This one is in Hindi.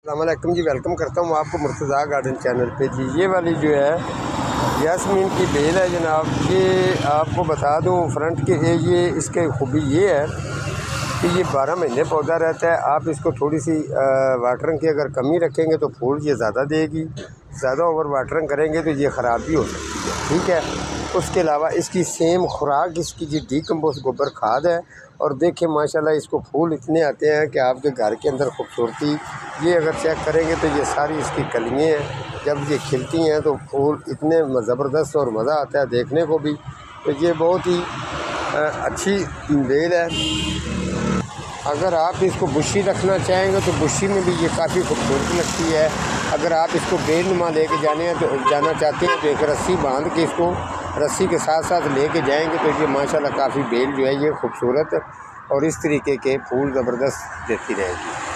अस्सलामुअलैकुम जी, वेलकम करता हूँ आपको मुर्तज़ा गार्डन चैनल पे जी। ये वाली जो है यास्मीन की बेल है जनाब, ये आपको बता दूँ फ्रंट के ये इसके खूबी ये है कि ये 12 महीने पौधा रहता है। आप इसको थोड़ी सी वाटरिंग की अगर कमी रखेंगे तो फूल ये ज़्यादा देगी, ज़्यादा ओवर वाटरिंग करेंगे तो ये ख़राब भी हो सकती है, ठीक है। उसके अलावा इसकी सेम खुराक इसकी जी डीकम्पोस्ट गोबर खाद है। और देखिए माशाल्लाह इसको फूल इतने आते हैं कि आपके घर के अंदर खूबसूरती, ये अगर चेक करेंगे तो ये सारी इसकी कलियाँ हैं, जब ये खिलती हैं तो फूल इतने ज़बरदस्त और मज़ा आता है देखने को भी। तो ये बहुत ही अच्छी बेल है। अगर आप इसको बुशी रखना चाहेंगे तो बुशी में भी ये काफ़ी खूबसूरत लगती है। अगर आप इसको बेलनुमा लेके जाना चाहते हैं तो एक रस्सी बांध के इसको रस्सी के साथ साथ लेके जाएंगे तो ये माशाल्लाह काफ़ी बेल जो है ये खूबसूरत और इस तरीके के फूल ज़बरदस्त देती रहेगी।